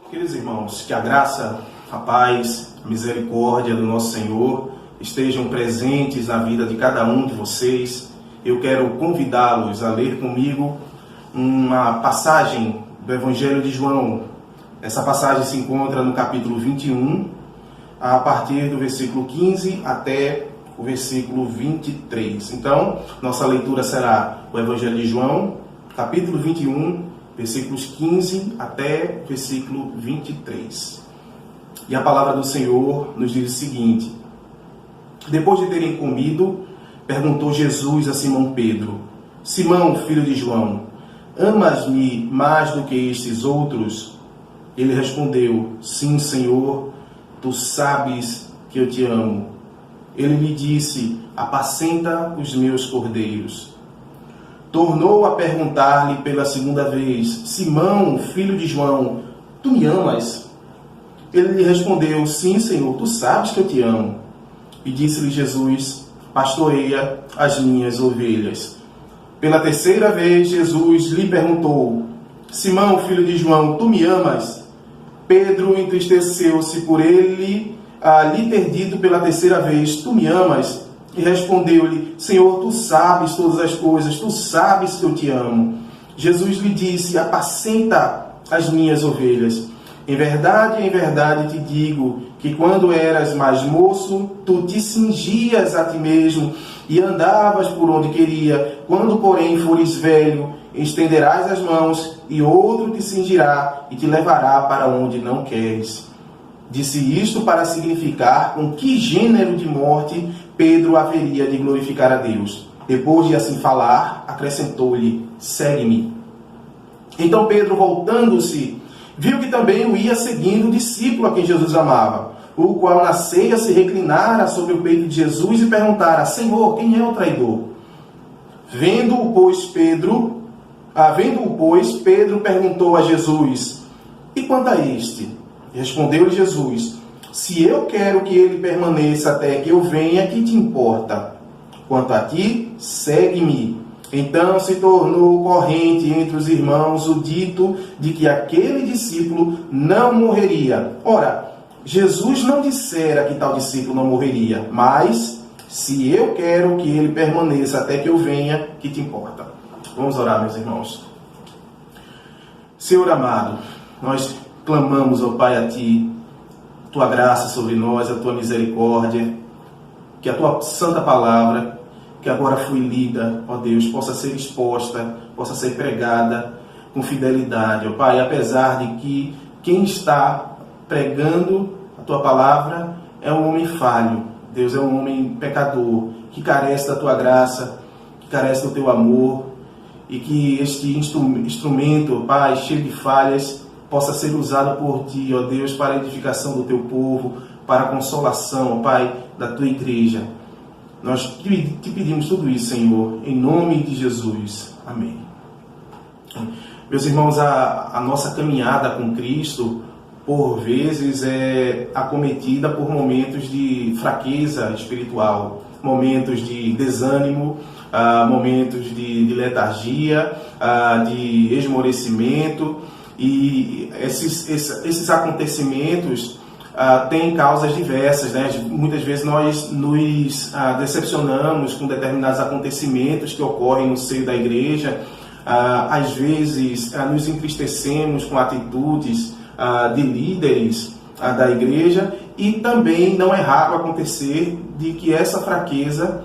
Queridos irmãos, que a graça, a paz, a misericórdia do nosso Senhor estejam presentes na vida de cada um de vocês. Eu quero convidá-los a ler comigo uma passagem do Evangelho de João. Essa passagem se encontra no capítulo 21, a partir do versículo 15 até o versículo 23. Então, nossa leitura será o Evangelho de João, capítulo 21, versículos 15 até versículo 23. E a palavra do Senhor nos diz o seguinte: depois de terem comido, perguntou Jesus a Simão Pedro: Simão, filho de João, amas-me mais do que estes outros? Ele respondeu: Sim, Senhor, tu sabes que eu te amo. Ele lhe disse: apacenta os meus cordeiros. Tornou a perguntar-lhe pela segunda vez: Simão, filho de João, tu me amas? Ele lhe respondeu: Sim, Senhor, tu sabes que eu te amo. E disse-lhe Jesus: pastoreia as minhas ovelhas. Pela terceira vez, Jesus lhe perguntou: Simão, filho de João, tu me amas? Pedro entristeceu-se por ele lhe ter dito pela terceira vez: tu me amas? E respondeu-lhe: Senhor, tu sabes todas as coisas, tu sabes que eu te amo. Jesus lhe disse: apacenta as minhas ovelhas. Em verdade te digo que quando eras mais moço, tu te cingias a ti mesmo e andavas por onde queria. Quando, porém, fores velho, estenderás as mãos e outro te cingirá e te levará para onde não queres. Disse isto para significar com que gênero de morte Pedro haveria de glorificar a Deus. Depois de assim falar, acrescentou-lhe: segue-me. Então Pedro, voltando-se, viu que também o ia seguindo o discípulo a quem Jesus amava, o qual na ceia se reclinara sobre o peito de Jesus e perguntara: Senhor, quem é o traidor? Vendo-o, pois, Pedro perguntou a Jesus: e quanto a este? Respondeu-lhe Jesus: se eu quero que ele permaneça até que eu venha, que te importa? Quanto a ti, segue-me. Então se tornou corrente entre os irmãos o dito de que aquele discípulo não morreria. Ora, Jesus não dissera que tal discípulo não morreria, mas se eu quero que ele permaneça até que eu venha, que te importa? Vamos orar, meus irmãos. Senhor amado, nós clamamos, ó Pai, a Ti, Tua graça sobre nós, a Tua misericórdia, que a Tua santa palavra, que agora foi lida, ó Deus, possa ser exposta, possa ser pregada com fidelidade, ó Pai, apesar de que quem está pregando a Tua palavra é um homem falho, Deus, é um homem pecador, que carece da Tua graça, que carece do Teu amor, e que este instrumento, Pai, cheio de falhas, possa ser usado por Ti, ó Deus, para a edificação do Teu povo, para a consolação, ó Pai, da Tua igreja. Nós te pedimos tudo isso, Senhor, em nome de Jesus. Amém. Meus irmãos, a nossa caminhada com Cristo, por vezes, é acometida por momentos de fraqueza espiritual, momentos de desânimo, momentos de letargia, de esmorecimento. E esses acontecimentos têm causas diversas, né? Muitas vezes nós nos decepcionamos com determinados acontecimentos que ocorrem no seio da igreja. Às vezes nos entristecemos com atitudes de líderes da igreja, e também não é raro acontecer de que essa fraqueza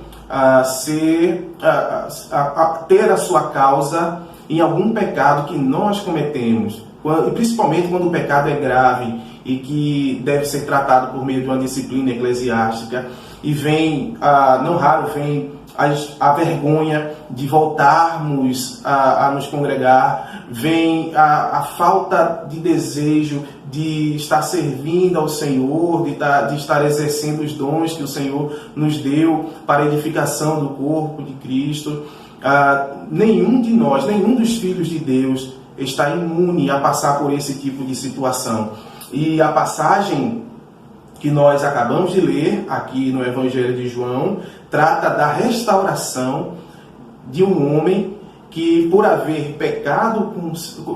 ter a sua causa em algum pecado que nós cometemos, principalmente quando o pecado é grave e que deve ser tratado por meio de uma disciplina eclesiástica, e vem, não raro, vem a vergonha de voltarmos a nos congregar, vem a falta de desejo de estar servindo ao Senhor, de estar exercendo os dons que o Senhor nos deu para a edificação do corpo de Cristo. Nenhum de nós, nenhum dos filhos de Deus está imune a passar por esse tipo de situação. E a passagem que nós acabamos de ler aqui no Evangelho de João trata da restauração de um homem que por haver pecado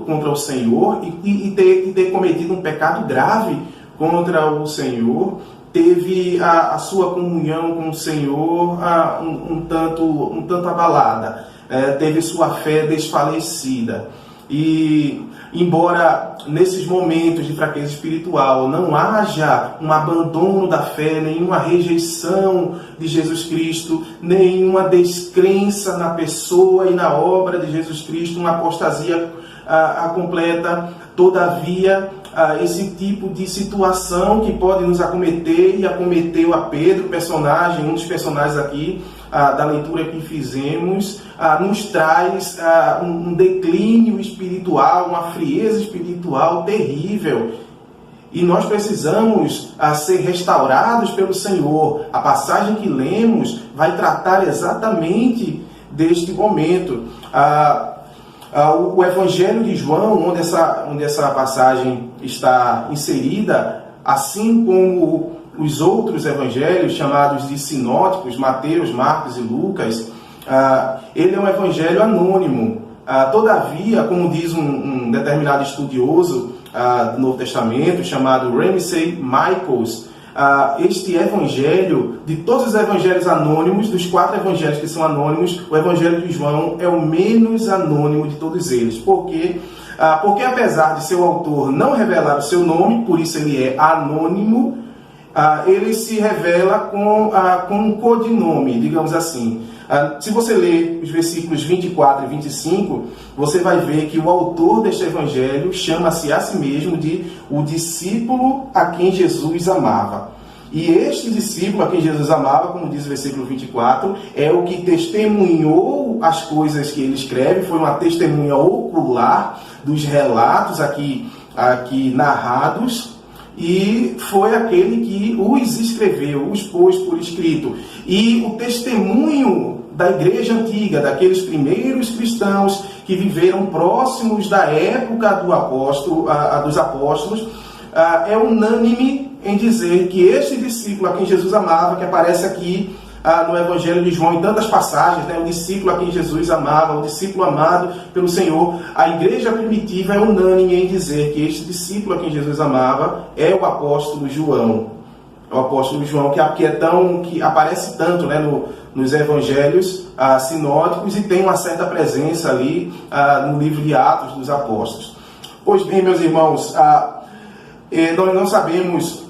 contra o Senhor e ter cometido um pecado grave contra o Senhor, teve a sua comunhão com o Senhor um tanto abalada, teve sua fé desfalecida. E embora nesses momentos de fraqueza espiritual não haja um abandono da fé, nenhuma rejeição de Jesus Cristo, nenhuma descrença na pessoa e na obra de Jesus Cristo, uma apostasia completa, todavia esse tipo de situação que pode nos acometer e acometeu a Pedro, um dos personagens aqui da leitura que fizemos, nos traz um declínio espiritual, uma frieza espiritual terrível. E nós precisamos ser restaurados pelo Senhor. A passagem que lemos vai tratar exatamente deste momento. O Evangelho de João, onde essa passagem está inserida, assim como os outros evangelhos chamados de sinóticos, Mateus, Marcos e Lucas, ele é um evangelho anônimo. Todavia, como diz um determinado estudioso do Novo Testamento, chamado Ramsey Michaels, este evangelho, de todos os evangelhos anônimos, dos 4 evangelhos que são anônimos, o evangelho de João é o menos anônimo de todos eles. Por quê? Porque apesar de seu autor não revelar o seu nome, por isso ele é anônimo, ele se revela com um codinome, digamos assim. Se você ler os versículos 24 e 25, você vai ver que o autor deste evangelho chama-se a si mesmo de o discípulo a quem Jesus amava. E este discípulo a quem Jesus amava, como diz o versículo 24, é o que testemunhou as coisas que ele escreve, foi uma testemunha ocular dos relatos aqui narrados, e foi aquele que os escreveu, os pôs por escrito. E o testemunho da igreja antiga, daqueles primeiros cristãos que viveram próximos da época dos apóstolos, é unânime em dizer que este discípulo a quem Jesus amava, que aparece aqui no Evangelho de João em tantas passagens, o discípulo a quem Jesus amava, o discípulo amado pelo Senhor, a igreja primitiva é unânime em dizer que este discípulo a quem Jesus amava é o apóstolo João. É o apóstolo João que aparece tanto nos evangelhos sinóticos e tem uma certa presença ali no livro de Atos dos Apóstolos. Pois bem, meus irmãos, nós não sabemos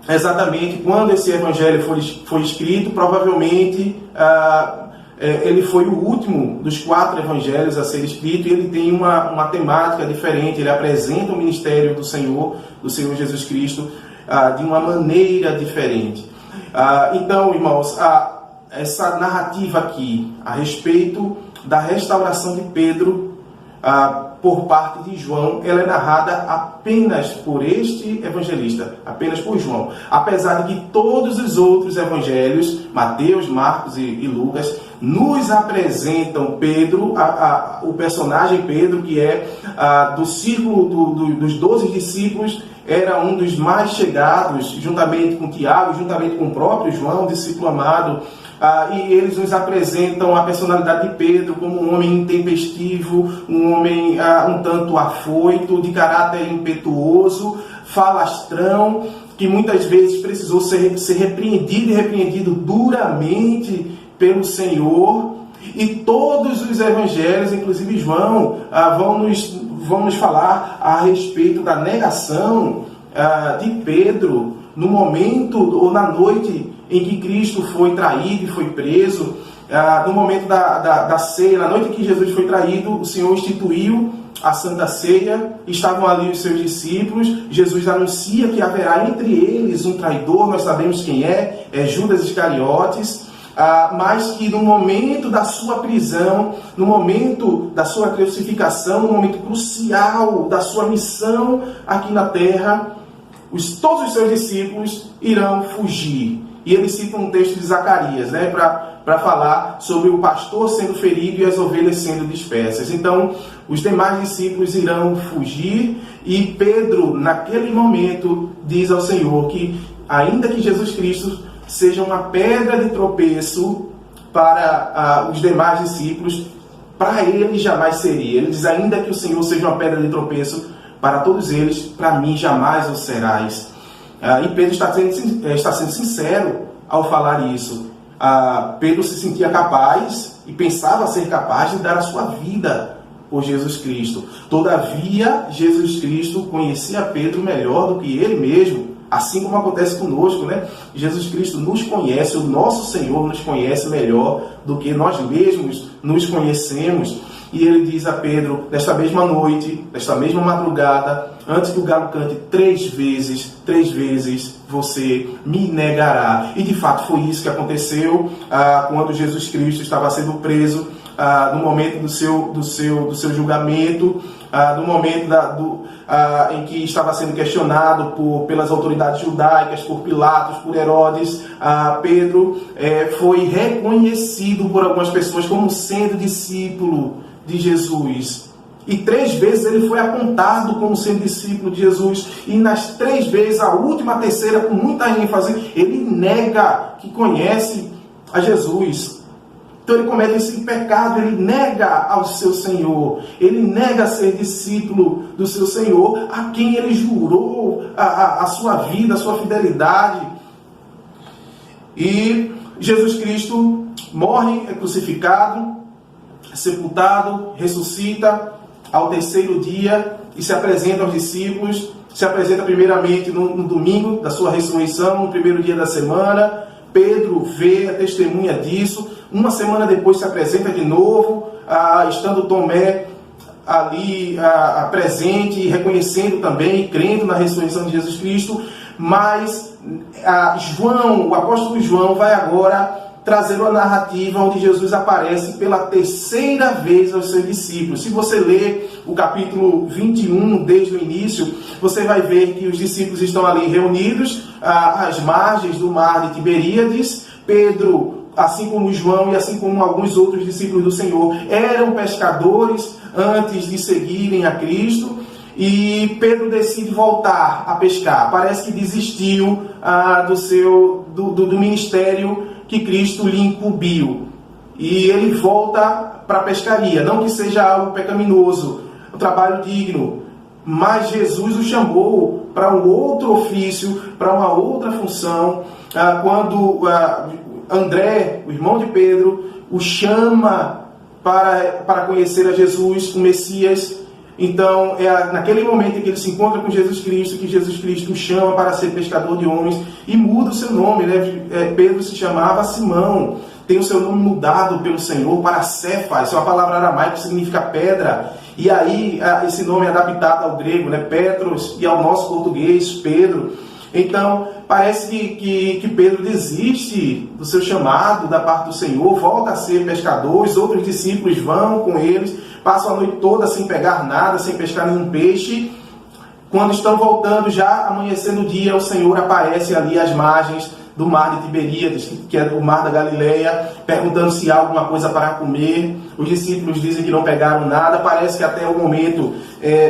exatamente quando esse evangelho foi escrito. Provavelmente ele foi o último dos 4 evangelhos a ser escrito, e ele tem uma temática diferente. Ele apresenta o ministério do Senhor Jesus Cristo de uma maneira diferente. Então, irmãos, essa narrativa aqui a respeito da restauração de Pedro por parte de João, ela é narrada apenas por este evangelista, apenas por João. Apesar de que todos os outros evangelhos, Mateus, Marcos e Lucas, nos apresentam Pedro, o personagem Pedro, que é do círculo dos 12 discípulos, era um dos mais chegados, juntamente com Tiago, juntamente com o próprio João, discípulo amado. E eles nos apresentam a personalidade de Pedro como um homem intempestivo, um homem um tanto afoito, de caráter impetuoso, falastrão, que muitas vezes precisou ser repreendido duramente pelo Senhor. E todos os evangelhos, inclusive João, vão nos falar a respeito da negação de Pedro no momento ou na noite em que Cristo foi traído e foi preso. No momento da ceia, na noite em que Jesus foi traído, o Senhor instituiu a Santa Ceia, estavam ali os seus discípulos. Jesus anuncia que haverá entre eles um traidor, nós sabemos quem é Judas Iscariotes, mas que no momento da sua prisão, no momento da sua crucificação, no momento crucial da sua missão aqui na terra, todos os seus discípulos irão fugir. E ele cita um texto de Zacarias, para falar sobre o pastor sendo ferido e as ovelhas sendo dispersas. Então, os demais discípulos irão fugir, e Pedro, naquele momento, diz ao Senhor que, ainda que Jesus Cristo seja uma pedra de tropeço para os demais discípulos, para ele jamais seria. Ele diz, ainda que o Senhor seja uma pedra de tropeço para todos eles, para mim jamais o serás. E Pedro está sendo sincero ao falar isso. Pedro se sentia capaz e pensava ser capaz de dar a sua vida por Jesus Cristo. Todavia, Jesus Cristo conhecia Pedro melhor do que ele mesmo, assim como acontece conosco, né? Jesus Cristo nos conhece, o nosso Senhor nos conhece melhor do que nós mesmos nos conhecemos. E ele diz a Pedro, nesta mesma noite, nesta mesma madrugada, antes que o galo cante 3 vezes você me negará. E de fato foi isso que aconteceu quando Jesus Cristo estava sendo preso, no momento do seu julgamento, no momento em que estava sendo questionado pelas autoridades judaicas, por Pilatos, por Herodes. Pedro foi reconhecido por algumas pessoas como sendo discípulo de Jesus. E 3 vezes ele foi apontado como sendo discípulo de Jesus. E nas 3 vezes, a última, a terceira, com muita ênfase, ele nega que conhece a Jesus. Então ele comete esse pecado, ele nega ao seu Senhor, ele nega ser discípulo do seu Senhor, a quem ele jurou a sua vida, a sua fidelidade. E Jesus Cristo morre, é crucificado, sepultado, ressuscita ao 3º dia e se apresenta aos discípulos. Se apresenta primeiramente no domingo da sua ressurreição, no primeiro dia da semana. Pedro vê, a testemunha disso. Uma semana depois se apresenta de novo, estando Tomé ali presente, reconhecendo também, crendo na ressurreição de Jesus Cristo. Mas João, o apóstolo João, vai agora trazer uma narrativa onde Jesus aparece pela 3ª vez aos seus discípulos. Se você ler o capítulo 21, desde o início, você vai ver que os discípulos estão ali reunidos às margens do mar de Tiberíades. Pedro, assim como João e assim como alguns outros discípulos do Senhor, eram pescadores antes de seguirem a Cristo. E Pedro decide voltar a pescar. Parece que desistiu do ministério que Cristo lhe incumbiu. E ele volta para a pescaria. Não que seja algo pecaminoso, um trabalho digno, mas Jesus o chamou para um outro ofício, para uma outra função. Quando André, o irmão de Pedro, o chama para conhecer a Jesus, o Messias. Então, é naquele momento em que ele se encontra com Jesus Cristo, que Jesus Cristo o chama para ser pescador de homens e muda o seu nome, né? Pedro se chamava Simão, tem o seu nome mudado pelo Senhor para Cefas, é uma palavra aramaica que significa pedra, e aí esse nome é adaptado ao grego, né? Petros, e ao nosso português, Pedro. Então, parece que Pedro desiste do seu chamado da parte do Senhor, volta a ser pescador, os outros discípulos vão com eles, passam a noite toda sem pegar nada, sem pescar nenhum peixe. Quando estão voltando, já amanhecendo o dia, o Senhor aparece ali às margens do mar de Tiberíades, que é o mar da Galileia, perguntando se há alguma coisa para comer. Os discípulos dizem que não pegaram nada, parece que até o momento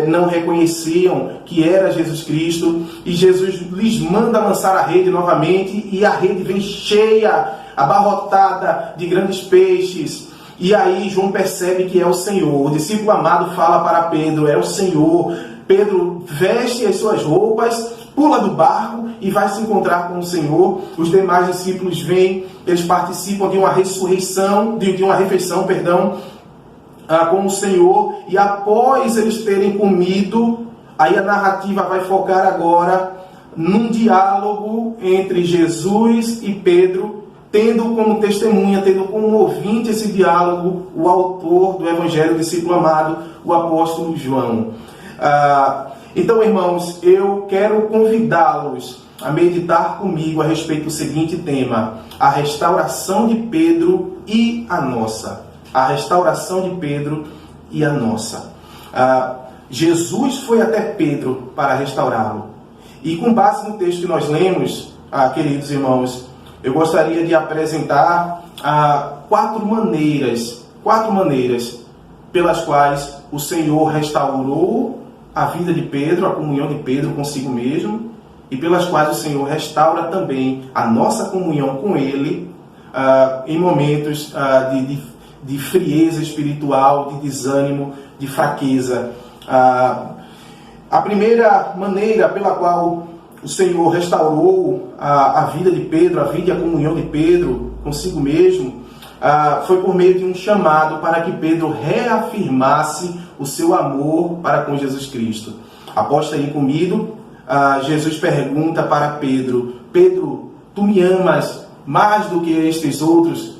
não reconheciam que era Jesus Cristo, e Jesus lhes manda lançar a rede novamente, e a rede vem cheia, abarrotada de grandes peixes. E aí João percebe que é o Senhor. O discípulo amado fala para Pedro, é o Senhor. Pedro veste as suas roupas, pula do barco e vai se encontrar com o Senhor. Os demais discípulos vêm, eles participam de uma refeição, com o Senhor. E após eles terem comido, aí a narrativa vai focar agora num diálogo entre Jesus e Pedro, tendo como testemunha, tendo como ouvinte esse diálogo, o autor do Evangelho, o discípulo amado, o apóstolo João. Então, irmãos, eu quero convidá-los a meditar comigo a respeito do seguinte tema: a restauração de Pedro e a nossa. A restauração de Pedro e a nossa. Jesus foi até Pedro para restaurá-lo. E com base no texto que nós lemos, queridos irmãos, eu gostaria de apresentar 4 maneiras pelas quais o Senhor restaurou a vida de Pedro, a comunhão de Pedro consigo mesmo, e pelas quais o Senhor restaura também a nossa comunhão com Ele em momentos de frieza espiritual, de desânimo, de fraqueza. A primeira maneira pela qual o Senhor restaurou a vida de Pedro, a vida e a comunhão de Pedro consigo mesmo, foi por meio de um chamado para que Pedro reafirmasse o seu amor para com Jesus Cristo. Aposta aí comigo, Jesus pergunta para Pedro: Pedro, tu me amas mais do que estes outros?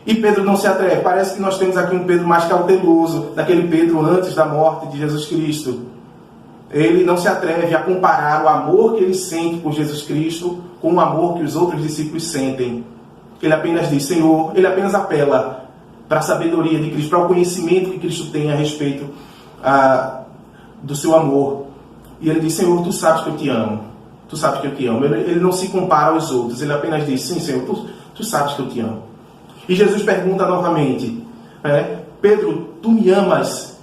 E Pedro não se atreve. Parece que nós temos aqui um Pedro mais cauteloso, daquele Pedro antes da morte de Jesus Cristo. Ele não se atreve a comparar o amor que ele sente por Jesus Cristo com o amor que os outros discípulos sentem. Ele apenas diz, Senhor, ele apenas apela para a sabedoria de Cristo, para o conhecimento que Cristo tem a respeito do seu amor. E ele diz, Senhor, tu sabes que eu te amo. Tu sabes que eu te amo. Ele não se compara aos outros. Ele apenas diz, sim, Senhor, tu sabes que eu te amo. E Jesus pergunta novamente, Pedro, tu me amas?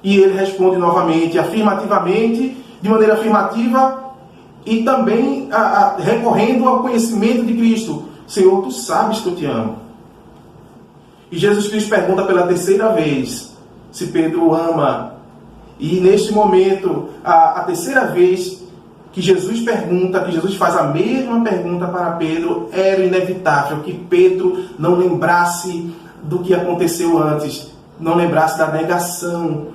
E ele responde novamente, afirmativamente, de maneira afirmativa, e também recorrendo ao conhecimento de Cristo. Senhor, tu sabes que eu te amo. E Jesus Cristo pergunta pela terceira vez se Pedro ama. E neste momento, a terceira vez que Jesus pergunta, que Jesus faz a mesma pergunta para Pedro, era inevitável que Pedro não lembrasse do que aconteceu antes, não lembrasse da negação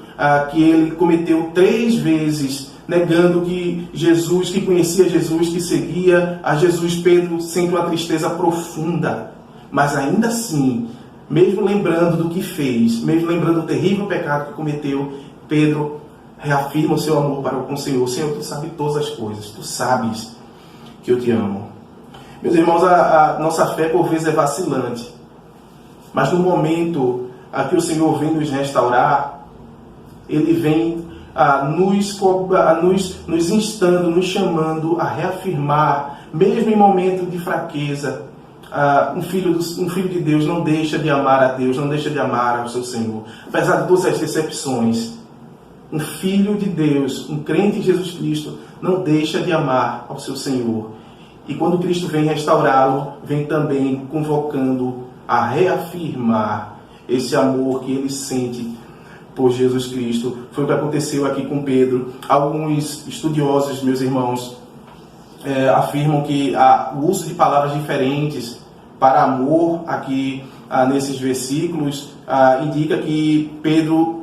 que ele cometeu 3 vezes, negando que Jesus, que conhecia Jesus, que seguia a Jesus. Pedro sente uma tristeza profunda, mas ainda assim, mesmo lembrando do que fez, mesmo lembrando do terrível pecado que cometeu, Pedro reafirma o seu amor para com o Senhor. Senhor, tu sabes todas as coisas, tu sabes que eu te amo. Meus irmãos, a nossa fé por vezes é vacilante, mas no momento que o Senhor vem nos restaurar, Ele vem nos instando, nos chamando a reafirmar, mesmo em momento de fraqueza. Um filho de Deus não deixa de amar a Deus, não deixa de amar ao seu Senhor, apesar de todas as decepções. Um filho de Deus, um crente em Jesus Cristo, não deixa de amar ao seu Senhor. E quando Cristo vem restaurá-lo, vem também convocando a reafirmar esse amor que ele sente por Jesus Cristo. Foi o que aconteceu aqui com Pedro. Alguns estudiosos, meus irmãos, afirmam que o uso de palavras diferentes para amor aqui nesses versículos indica que Pedro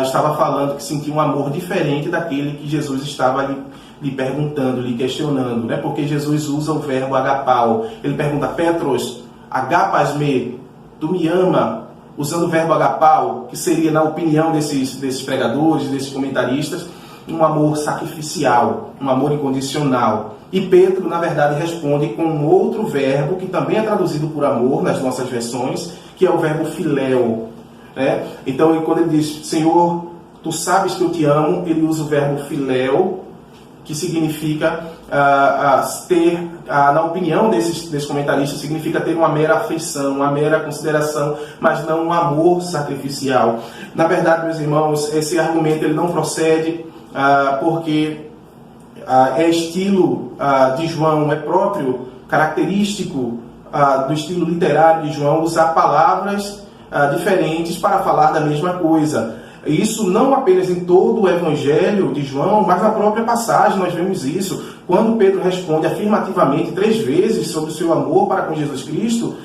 estava falando que sentia um amor diferente daquele que Jesus estava lhe perguntando, lhe questionando, né? Porque Jesus usa o verbo agapao. Ele pergunta, Petros, agapas-me, tu me ama? Usando o verbo agapao, que seria, na opinião desses pregadores, desses comentaristas, um amor sacrificial, um amor incondicional. E Pedro, na verdade, responde com um outro verbo, que também é traduzido por amor nas nossas versões, que é o verbo filéu. Então, quando ele diz, Senhor, tu sabes que eu te amo, ele usa o verbo filéu, que significa ter, na opinião desses comentaristas, significa ter uma mera afeição, uma mera consideração, mas não um amor sacrificial. Na verdade, meus irmãos, esse argumento ele não procede porque é estilo de João, é próprio, característico do estilo literário de João, usar palavras diferentes para falar da mesma coisa. Isso não apenas em todo o Evangelho de João, mas na própria passagem nós vemos isso. Quando Pedro responde afirmativamente 3 vezes sobre o seu amor para com Jesus Cristo,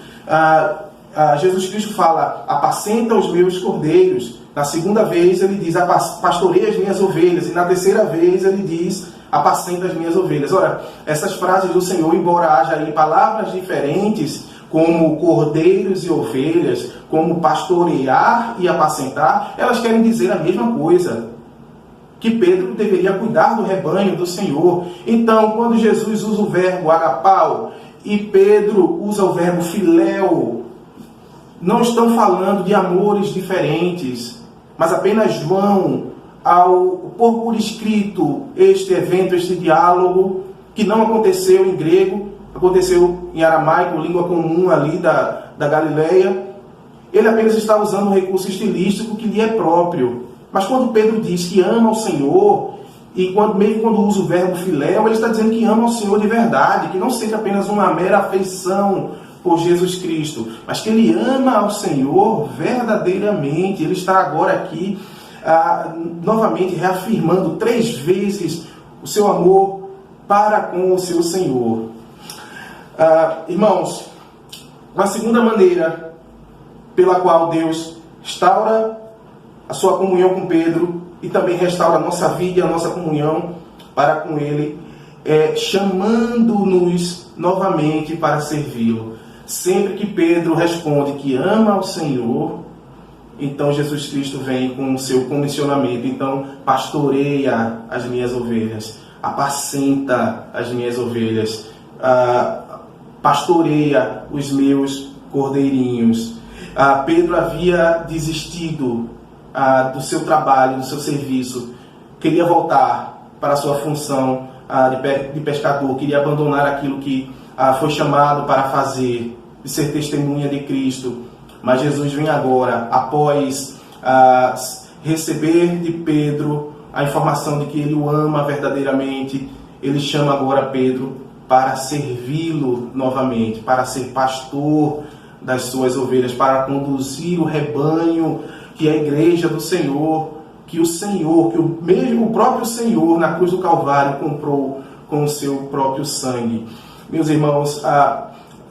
Jesus Cristo fala, apacenta os meus cordeiros. Na segunda vez ele diz, pastorei as minhas ovelhas. E na terceira vez ele diz, apacenta as minhas ovelhas. Ora, essas frases do Senhor, embora haja aí palavras diferentes, como cordeiros e ovelhas, como pastorear e apacentar, elas querem dizer a mesma coisa, que Pedro deveria cuidar do rebanho do Senhor. Então, quando Jesus usa o verbo agapao e Pedro usa o verbo filéu, não estão falando de amores diferentes, mas apenas João, ao pôr por escrito este evento, este diálogo, que não aconteceu em grego, aconteceu em aramaico, língua comum ali da Galileia, ele apenas está usando um recurso estilístico que lhe é próprio. Mas quando Pedro diz que ama o Senhor, e mesmo quando usa o verbo filéu, ele está dizendo que ama o Senhor de verdade, que não seja apenas uma mera afeição por Jesus Cristo, mas que ele ama ao Senhor verdadeiramente. Ele está agora aqui novamente reafirmando 3 vezes o seu amor para com o seu Senhor. Irmãos, uma segunda maneira pela qual Deus restaura a sua comunhão com Pedro e também restaura a nossa vida e a nossa comunhão para com Ele, chamando-nos novamente para servi-lo. Sempre que Pedro responde que ama ao Senhor, então Jesus Cristo vem com o seu comissionamento. Então, pastoreia as minhas ovelhas, apacenta as minhas ovelhas, pastoreia os meus cordeirinhos. Pedro havia desistido do seu trabalho, do seu serviço, queria voltar para a sua função de pescador, queria abandonar aquilo que foi chamado para fazer, de ser testemunha de Cristo. Mas Jesus vem agora, após receber de Pedro a informação de que ele o ama verdadeiramente, ele chama agora Pedro para servi-lo novamente, para ser pastor das suas ovelhas, para conduzir o rebanho, que é a igreja do Senhor, que o próprio Senhor na cruz do Calvário comprou com o seu próprio sangue. Meus irmãos,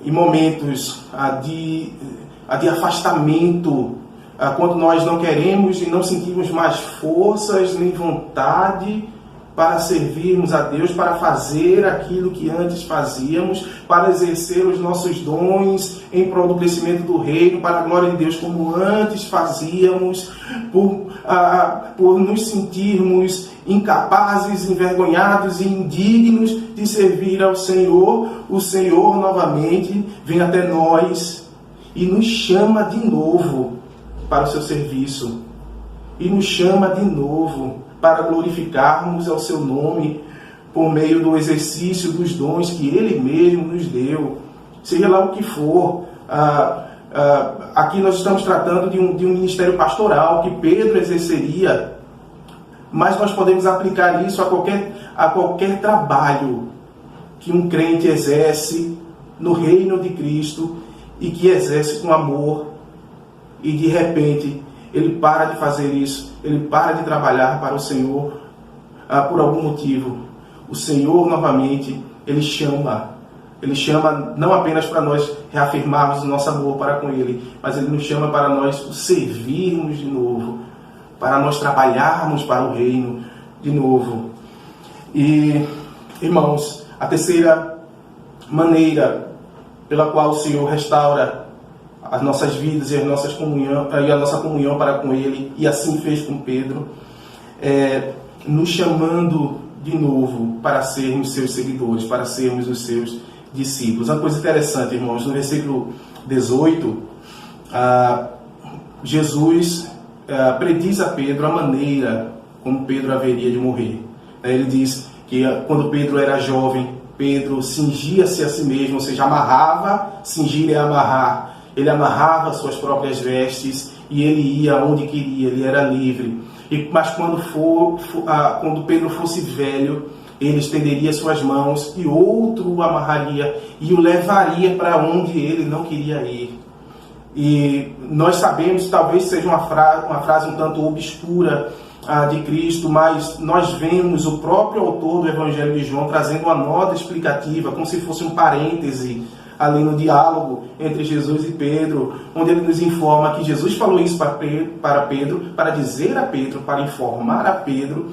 em momentos de afastamento, quando nós não queremos e não sentimos mais forças nem vontade para servirmos a Deus, para fazer aquilo que antes fazíamos, para exercer os nossos dons em prol do crescimento do reino, para a glória de Deus, como antes fazíamos, por nos sentirmos incapazes, envergonhados e indignos de servir ao Senhor. O Senhor novamente vem até nós e nos chama de novo para o seu serviço, e nos chama de novo para glorificarmos ao seu nome por meio do exercício dos dons que Ele mesmo nos deu, seja lá o que for. Aqui nós estamos tratando de um ministério pastoral que Pedro exerceria, mas nós podemos aplicar isso a qualquer trabalho que um crente exerce no reino de Cristo e que exerce com amor, e de repente ele para de fazer isso, ele para de trabalhar para o Senhor por algum motivo. O Senhor novamente, Ele chama não apenas para nós reafirmarmos o nosso amor para com Ele, mas Ele nos chama para nós o servirmos de novo, para nós trabalharmos para o reino de novo. E, irmãos, a terceira maneira pela qual o Senhor restaura as nossas vidas e a nossa comunhão para com Ele, e assim fez com Pedro, nos chamando de novo para sermos seus seguidores, para sermos os seus discípulos. Uma coisa interessante, irmãos, no versículo 18, Jesus prediz a Pedro a maneira como Pedro haveria de morrer. Ele diz que quando Pedro era jovem, Pedro cingia-se a si mesmo, ou seja, amarrava, cingir é amarrar. Ele amarrava suas próprias vestes e ele ia onde queria, ele era livre. Mas quando Pedro fosse velho, ele estenderia suas mãos e outro o amarraria e o levaria para onde ele não queria ir. E nós sabemos, talvez seja uma frase um tanto obscura de Cristo, mas nós vemos o próprio autor do Evangelho de João trazendo uma nota explicativa, como se fosse um parêntese ali no diálogo entre Jesus e Pedro, onde ele nos informa que Jesus falou isso para Pedro, para dizer a Pedro, para informar a Pedro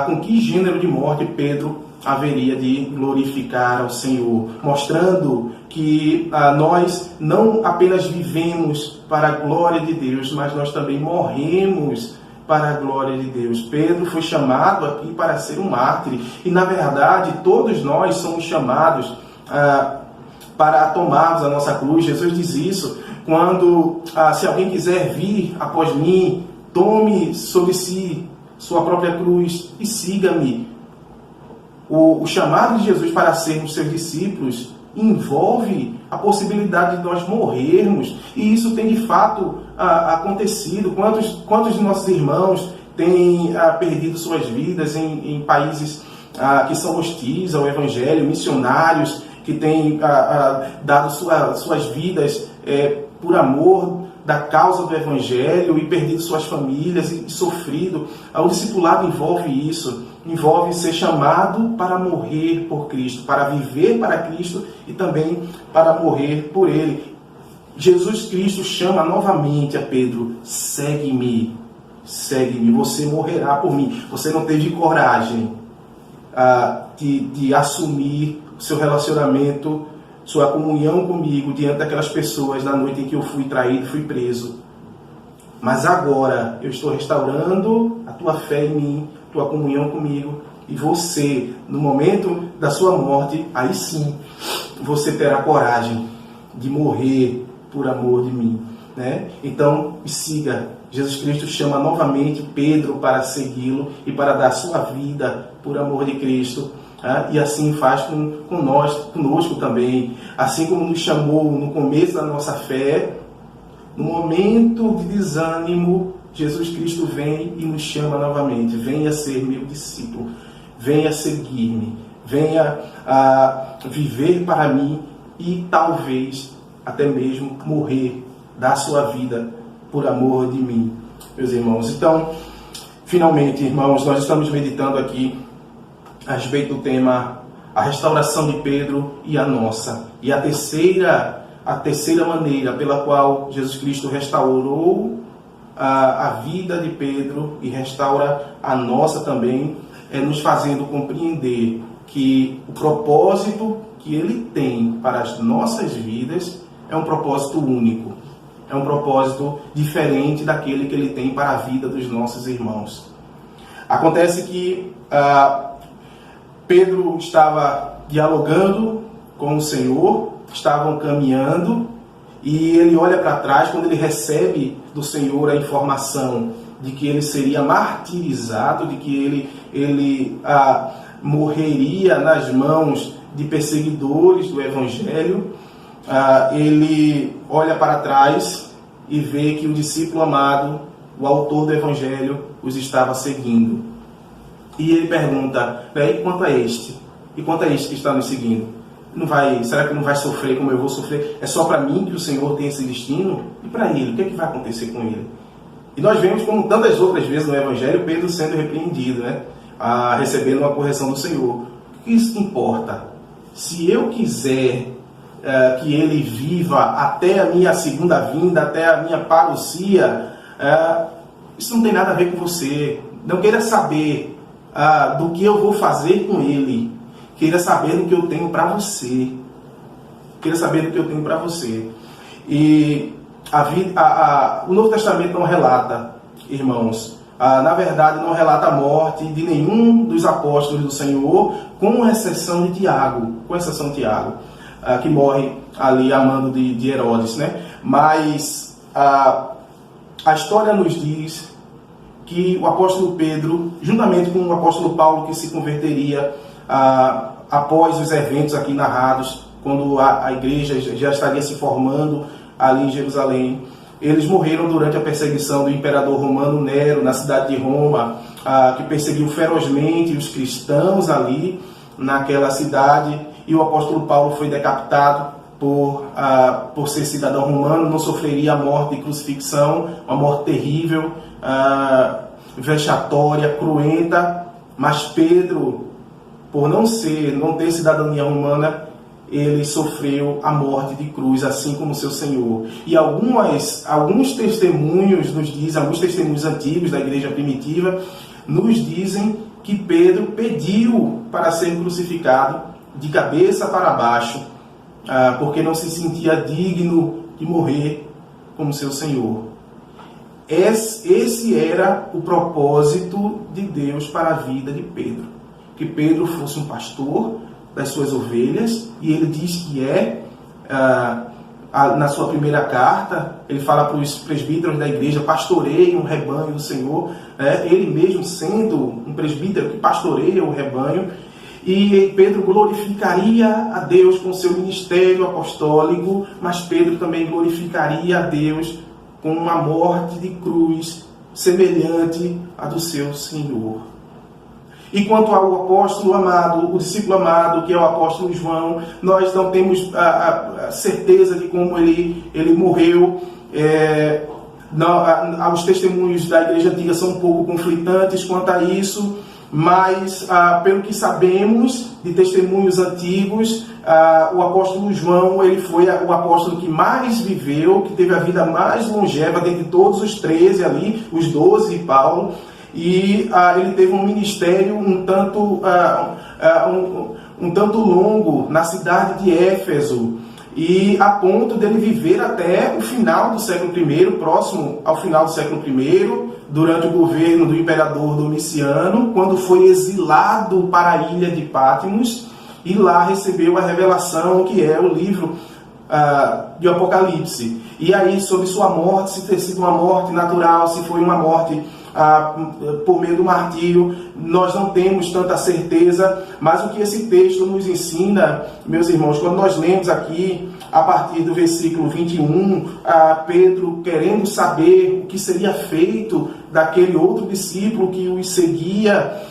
com que gênero de morte Pedro haveria de glorificar ao Senhor, mostrando que nós não apenas vivemos para a glória de Deus, mas nós também morremos para a glória de Deus. Pedro foi chamado aqui para ser um mártir, e na verdade todos nós somos chamados para tomarmos a nossa cruz. Jesus diz isso quando, se alguém quiser vir após mim, tome sobre si sua própria cruz e siga-me. O chamado de Jesus para sermos seus discípulos envolve a possibilidade de nós morrermos, e isso tem de fato acontecido. Quantos de nossos irmãos têm perdido suas vidas em países que são hostis ao Evangelho, missionários que têm dado suas vidas por amor da causa do Evangelho e perdido suas famílias e sofrido. O discipulado envolve isso, envolve ser chamado para morrer por Cristo, para viver para Cristo e também para morrer por Ele. Jesus Cristo chama novamente a Pedro: segue-me, segue-me, você morrerá por mim. Você não teve coragem de assumir o seu relacionamento, sua comunhão comigo diante daquelas pessoas na noite em que eu fui traído, fui preso. Mas agora eu estou restaurando a tua fé em mim, tua comunhão comigo, e você, no momento da sua morte, aí sim, você terá coragem de morrer por amor de mim, né? Então, me siga. Jesus Cristo chama novamente Pedro para segui-lo e para dar sua vida por amor de Cristo. E assim faz conosco também. Assim como nos chamou no começo da nossa fé, no momento de desânimo, Jesus Cristo vem e nos chama novamente: venha ser meu discípulo, venha seguir-me, venha viver para mim e talvez até mesmo morrer, dar sua vida por amor de mim, meus irmãos. Então, finalmente, irmãos, nós estamos meditando aqui a respeito do tema a restauração de Pedro e a nossa. E a terceira maneira pela qual Jesus Cristo restaurou a vida de Pedro e restaura a nossa também, é nos fazendo compreender que o propósito que Ele tem para as nossas vidas é um propósito único. É um propósito diferente daquele que Ele tem para a vida dos nossos irmãos. Acontece que Pedro estava dialogando com o Senhor, estavam caminhando, e ele olha para trás quando ele recebe do Senhor a informação de que ele seria martirizado, de que ele morreria nas mãos de perseguidores do Evangelho. Ele olha para trás e vê que o discípulo amado, o autor do Evangelho, os estava seguindo. E ele pergunta: e quanto a este? E quanto a este que está nos seguindo? Será que não vai sofrer como eu vou sofrer? É só para mim que o Senhor tem esse destino? E para ele, o que é que vai acontecer com ele? E nós vemos, como tantas outras vezes no Evangelho, Pedro sendo repreendido, né? Recebendo uma correção do Senhor. O que isso importa? Se eu quiser que ele viva até a minha segunda vinda, até a minha parousia, isso não tem nada a ver com você. Não queira saber do que eu vou fazer com ele. Queira saber do que eu tenho para você. Queira saber do que eu tenho para você. E o Novo Testamento não relata, irmãos, na verdade não relata a morte de nenhum dos apóstolos do Senhor, com exceção de Tiago, que morre ali a mando de Herodes, né? Mas a história nos diz que o apóstolo Pedro, juntamente com o apóstolo Paulo, que se converteria após os eventos aqui narrados, quando a igreja já estaria se formando ali em Jerusalém, eles morreram durante a perseguição do imperador romano Nero, na cidade de Roma, que perseguiu ferozmente os cristãos ali naquela cidade, e o apóstolo Paulo foi decapitado por ser cidadão romano, não sofreria a morte de crucifixão, uma morte terrível, vexatória, cruenta. Mas Pedro, por não ter cidadania romana, ele sofreu a morte de cruz, assim como seu Senhor. E alguns testemunhos nos dizem, alguns testemunhos antigos da igreja primitiva, nos dizem que Pedro pediu para ser crucificado de cabeça para baixo, porque não se sentia digno de morrer como seu Senhor. Esse era o propósito de Deus para a vida de Pedro. Que Pedro fosse um pastor das suas ovelhas, e ele diz que na sua primeira carta, ele fala para os presbíteros da igreja: pastoreie um rebanho do Senhor. Ele mesmo sendo um presbítero que pastoreia o rebanho. E Pedro glorificaria a Deus com seu ministério apostólico, mas Pedro também glorificaria a Deus com uma morte de cruz semelhante à do seu Senhor. E quanto ao apóstolo amado, o discípulo amado, que é o apóstolo João, nós não temos a certeza de como ele morreu. Os testemunhos da igreja antiga são um pouco conflitantes quanto a isso, mas pelo que sabemos de testemunhos antigos, o apóstolo João, ele foi o apóstolo que mais viveu, que teve a vida mais longeva dentre todos os 13 ali, os 12 e Paulo, e ele teve um ministério um tanto longo na cidade de Éfeso, e a ponto dele viver até o final do século I, próximo ao final do século I, durante o governo do imperador Domiciano, quando foi exilado para a ilha de Patmos, e lá recebeu a revelação, que é o livro de Apocalipse. E aí, sobre sua morte, se ter sido uma morte natural, se foi uma morte por meio do martírio, nós não temos tanta certeza, mas o que esse texto nos ensina, meus irmãos, quando nós lemos aqui, a partir do versículo 21, Pedro querendo saber o que seria feito daquele outro discípulo que os seguia,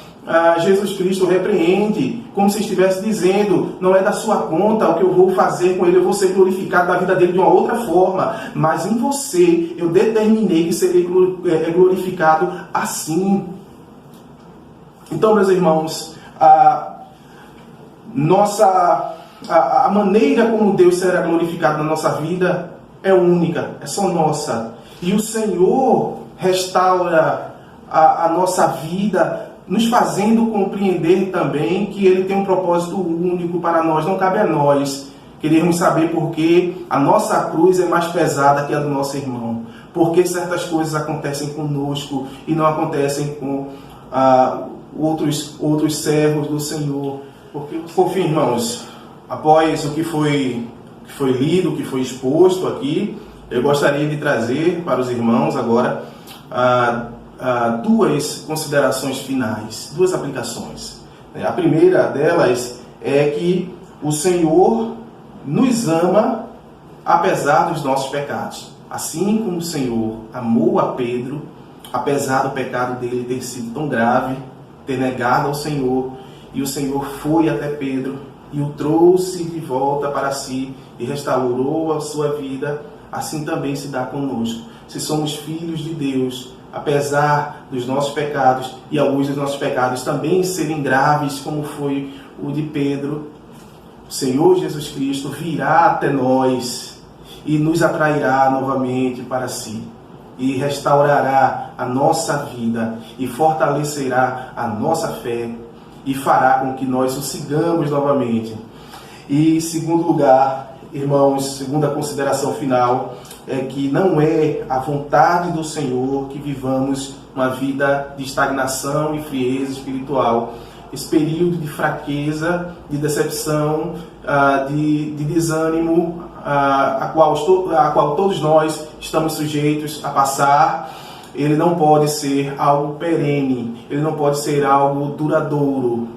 Jesus Cristo repreende, como se estivesse dizendo: não é da sua conta o que eu vou fazer com ele, eu vou ser glorificado da vida dele de uma outra forma, mas em você eu determinei que serei glorificado assim. Então, meus irmãos, a maneira como Deus será glorificado na nossa vida é única, é só nossa. E o Senhor restaura a nossa vida, nos fazendo compreender também que Ele tem um propósito único para nós. Não cabe a nós querermos saber por que a nossa cruz é mais pesada que a do nosso irmão. Por que certas coisas acontecem conosco e não acontecem com outros servos do Senhor. Por fim, irmãos, após o que foi lido, o que foi exposto aqui, eu gostaria de trazer para os irmãos agora duas considerações finais, duas aplicações. A primeira delas é que o Senhor nos ama apesar dos nossos pecados. Assim como o Senhor amou a Pedro, apesar do pecado dele ter sido tão grave, ter negado ao Senhor, e o Senhor foi até Pedro e o trouxe de volta para si e restaurou a sua vida, assim também se dá conosco. Se somos filhos de Deus, apesar dos nossos pecados, e alguns dos nossos pecados também serem graves, como foi o de Pedro, o Senhor Jesus Cristo virá até nós e nos atrairá novamente para si, e restaurará a nossa vida, e fortalecerá a nossa fé, e fará com que nós o sigamos novamente. E, em segundo lugar, irmãos, segunda consideração final, é que não é a vontade do Senhor que vivamos uma vida de estagnação e frieza espiritual. Esse período de fraqueza, de decepção, de desânimo, a qual todos nós estamos sujeitos a passar, ele não pode ser algo perene, ele não pode ser algo duradouro,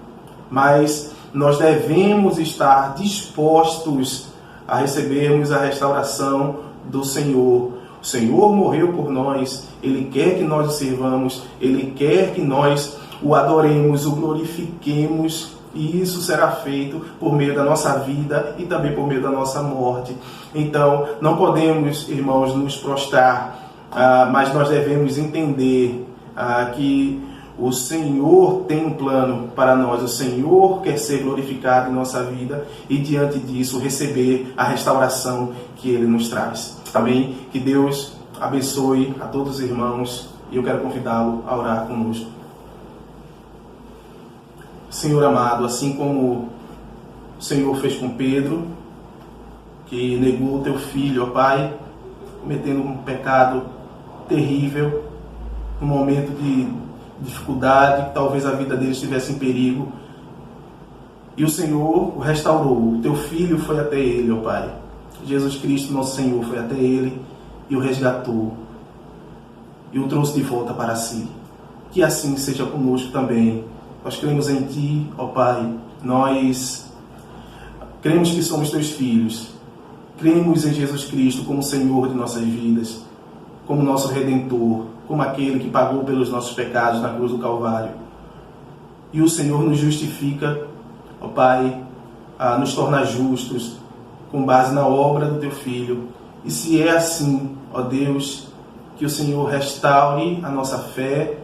mas nós devemos estar dispostos a recebermos a restauração do Senhor. O Senhor morreu por nós, Ele quer que nós o sirvamos, Ele quer que nós o adoremos, o glorifiquemos, e isso será feito por meio da nossa vida e também por meio da nossa morte. Então, não podemos, irmãos, nos prostrar, mas nós devemos entender que o Senhor tem um plano para nós, o Senhor quer ser glorificado em nossa vida e, diante disso, receber a restauração que Ele nos traz. Amém? Que Deus abençoe a todos os irmãos e eu quero convidá-lo a orar conosco. Senhor amado, assim como o Senhor fez com Pedro, que negou o teu filho, ó Pai, cometendo um pecado terrível, num momento de dificuldade, talvez a vida dele estivesse em perigo, e o Senhor o restaurou. O teu filho foi até ele, ó Pai. Jesus Cristo, nosso Senhor, foi até ele e o resgatou e o trouxe de volta para si. Que assim seja conosco também. Nós cremos em Ti, ó Pai. Nós cremos que somos Teus filhos. Cremos em Jesus Cristo como Senhor de nossas vidas, como nosso Redentor, como aquele que pagou pelos nossos pecados na cruz do Calvário. e o Senhor nos justifica, ó Pai, nos torna justos com base na obra do Teu Filho. E se é assim, ó Deus, que o Senhor restaure a nossa fé,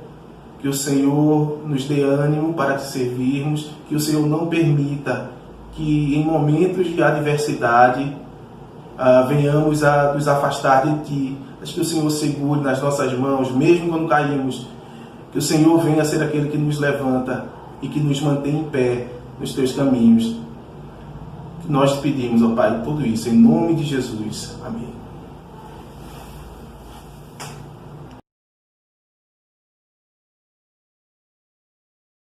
que o Senhor nos dê ânimo para Te servirmos, que o Senhor não permita que em momentos de adversidade venhamos a nos afastar de Ti, mas que o Senhor segure nas nossas mãos, mesmo quando caímos, que o Senhor venha ser aquele que nos levanta e que nos mantém em pé nos Teus caminhos. Nós te pedimos, ó Pai, tudo isso em nome de Jesus. Amém.